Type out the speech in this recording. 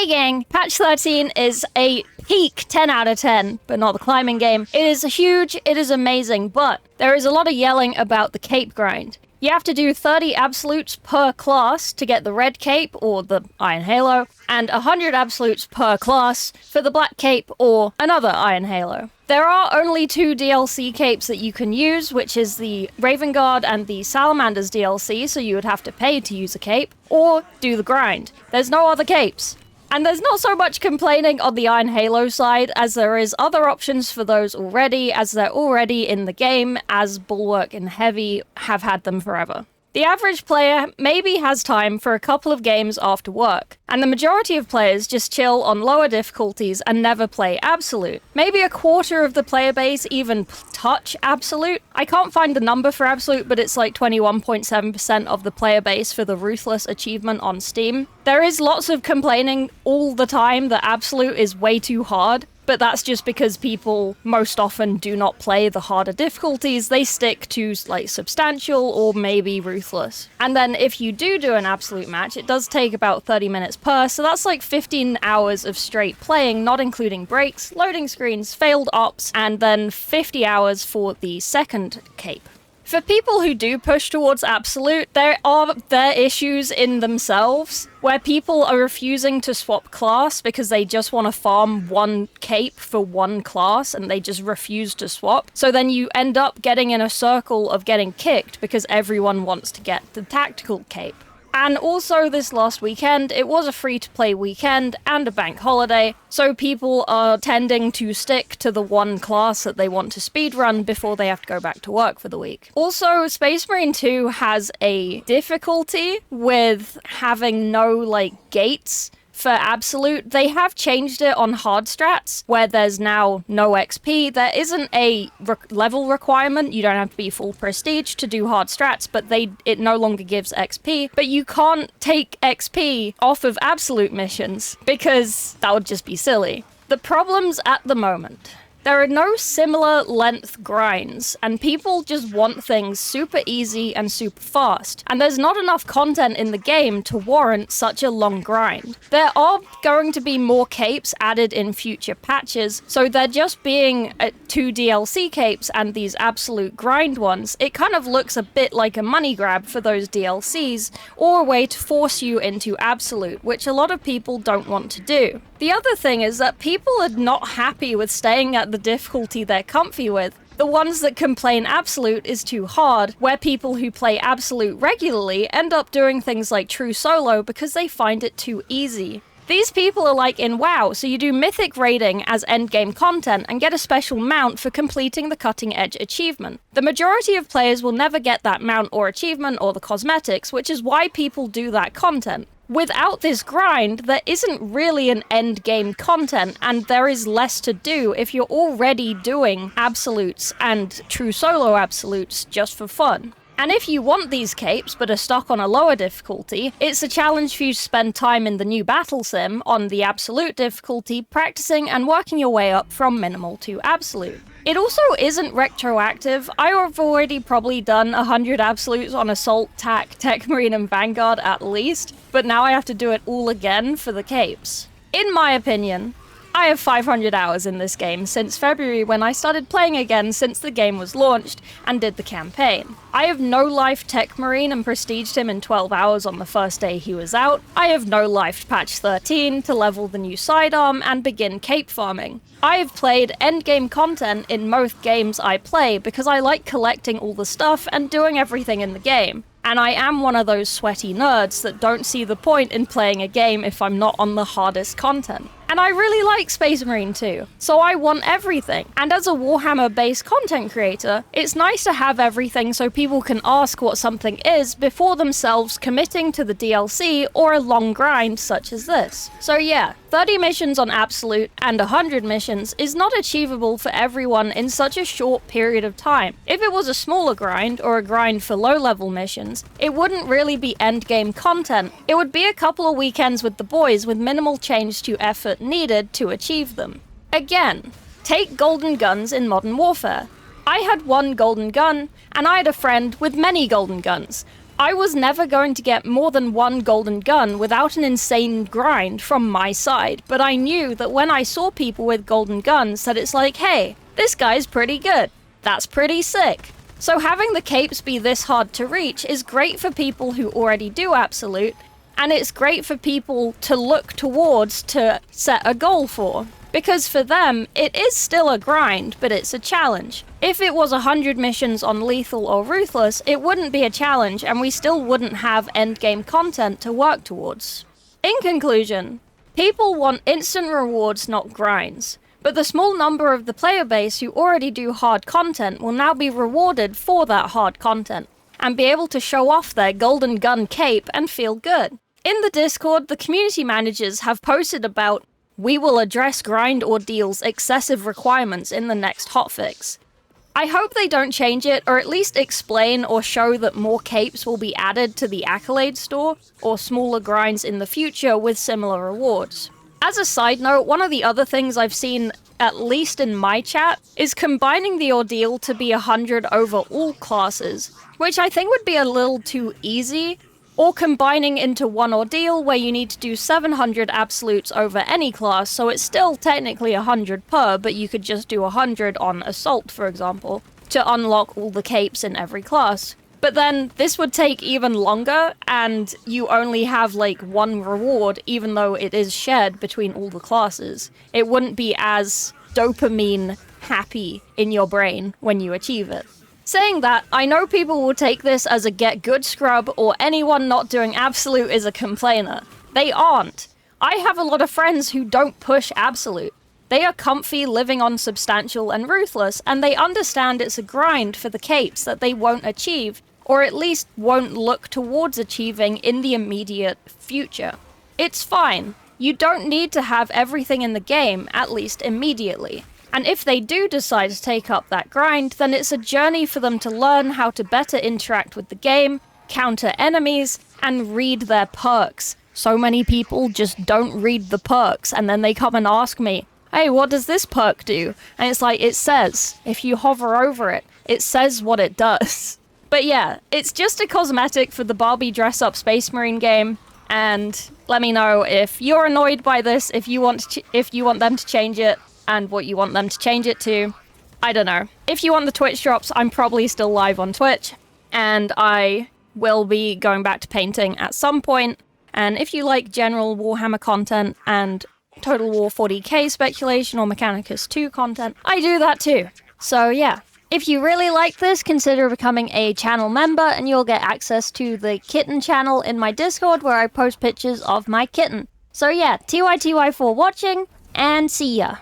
Hey gang, patch 13 is a peak 10 out of 10, but not the climbing game. It is huge, it is amazing, but there is a lot of yelling about the cape grind. You have to do 30 absolutes per class to get the red cape or the iron halo, and 100 absolutes per class for the black cape or another iron halo. There are only 2 DLC capes that you can use, which is the Raven Guard and the Salamander's DLC, so you would have to pay to use a cape, or do the grind. There's no other capes. And there's not so much complaining on the Iron Halo side, as there is other options for those already, as they're already in the game, as Bulwark and Heavy have had them forever. The average player maybe has time for a couple of games after work, and the majority of players just chill on lower difficulties and never play Absolute. Maybe a quarter of the player base even touch Absolute. I can't find the number for Absolute, but it's like 21.7% of the player base for the Ruthless achievement on Steam. There is lots of complaining all the time that Absolute is way too hard, but that's just because people most often do not play the harder difficulties. They stick to like substantial or maybe ruthless. And then if you do an absolute match, it does take about 30 minutes per, so that's like 15 hours of straight playing, not including breaks, loading screens, failed ops, and then 50 hours for the second cape. For people who do push towards Absolute, there are their issues in themselves, where people are refusing to swap class because they just want to farm one cape for one class and they just refuse to swap. So then you end up getting in a circle of getting kicked because everyone wants to get the tactical cape. And also this last weekend, it was a free-to-play weekend and a bank holiday, so people are tending to stick to the one class that they want to speedrun before they have to go back to work for the week. Also, Space Marine 2 has a difficulty with having no, gates for Absolute. They have changed it on hard strats, where there's now no XP. There isn't a level requirement. You don't have to be full prestige to do hard strats, but it no longer gives XP. But you can't take XP off of Absolute missions, because that would just be silly. The problems at the moment. There are no similar length grinds, and people just want things super easy and super fast, and there's not enough content in the game to warrant such a long grind. There are going to be more capes added in future patches, so there just being 2 DLC capes and these absolute grind ones, it kind of looks a bit like a money grab for those DLCs, or a way to force you into Absolute, which a lot of people don't want to do. The other thing is that people are not happy with staying at the difficulty they're comfy with. The ones that complain Absolute is too hard, where people who play Absolute regularly end up doing things like True Solo because they find it too easy. These people are like in WoW, so you do Mythic raiding as endgame content and get a special mount for completing the Cutting Edge achievement. The majority of players will never get that mount or achievement or the cosmetics, which is why people do that content. Without this grind, there isn't really an endgame content, and there is less to do if you're already doing absolutes and true solo absolutes just for fun. And if you want these capes but are stuck on a lower difficulty, it's a challenge for you to spend time in the new battle sim on the absolute difficulty, practicing and working your way up from minimal to absolute. It also isn't retroactive. I have already probably done 100 absolutes on Assault, TAC, Tech Marine and Vanguard at least, but now I have to do it all again for the capes. In my opinion, I have 500 hours in this game since February, when I started playing again since the game was launched and did the campaign. I have no-lifed Tech Marine and prestiged him in 12 hours on the first day he was out. I have no-lifed patch 13 to level the new sidearm and begin cape farming. I have played endgame content in most games I play because I like collecting all the stuff and doing everything in the game. And I am one of those sweaty nerds that don't see the point in playing a game if I'm not on the hardest content. And I really like Space Marine 2, so I want everything. And as a Warhammer-based content creator, it's nice to have everything so people can ask what something is before themselves committing to the DLC or a long grind such as this. So yeah, 30 missions on Absolute and 100 missions is not achievable for everyone in such a short period of time. If it was a smaller grind, or a grind for low-level missions, it wouldn't really be endgame content. It would be a couple of weekends with the boys with minimal change to effort needed to achieve them. Again, take golden guns in Modern Warfare. I had one golden gun, and I had a friend with many golden guns. I was never going to get more than one golden gun without an insane grind from my side, but I knew that when I saw people with golden guns that it's like, hey, this guy's pretty good. That's pretty sick. So having the capes be this hard to reach is great for people who already do absolute, and it's great for people to look towards to set a goal for. Because for them, it is still a grind, but it's a challenge. If it was 100 missions on Lethal or Ruthless, it wouldn't be a challenge and we still wouldn't have endgame content to work towards. In conclusion, people want instant rewards, not grinds. But the small number of the player base who already do hard content will now be rewarded for that hard content, and be able to show off their golden gun cape and feel good. In the Discord, the community managers have posted about "We will address Grind Ordeal's excessive requirements in the next hotfix." I hope they don't change it, or at least explain or show that more capes will be added to the Accolade store, or smaller grinds in the future with similar rewards. As a side note, one of the other things I've seen, at least in my chat, is combining the ordeal to be 100 over all classes, which I think would be a little too easy, or combining into one ordeal where you need to do 700 absolutes over any class, so it's still technically 100 per, but you could just do 100 on Assault, for example, to unlock all the capes in every class. But then this would take even longer, and you only have like one reward, even though it is shared between all the classes. It wouldn't be as dopamine happy in your brain when you achieve it. Saying that, I know people will take this as a get good scrub, or anyone not doing absolute is a complainer. They aren't. I have a lot of friends who don't push absolute. They are comfy living on substantial and ruthless, and they understand it's a grind for the capes that they won't achieve, or at least won't look towards achieving in the immediate future. It's fine. You don't need to have everything in the game, at least immediately. And if they do decide to take up that grind, then it's a journey for them to learn how to better interact with the game, counter enemies, and read their perks. So many people just don't read the perks, and then they come and ask me, hey, what does this perk do? And it's like, it says, if you hover over it, it says what it does. But yeah, it's just a cosmetic for the Barbie dress-up Space Marine game, and let me know if you're annoyed by this, if you want them to change it, and what you want them to change it to. I don't know. If you want the Twitch drops, I'm probably still live on Twitch, and I will be going back to painting at some point. And if you like general Warhammer content and Total War 40k speculation or Mechanicus 2 content, I do that too. So yeah. If you really like this, consider becoming a channel member and you'll get access to the kitten channel in my Discord where I post pictures of my kitten. So yeah, TYTY for watching, and see ya.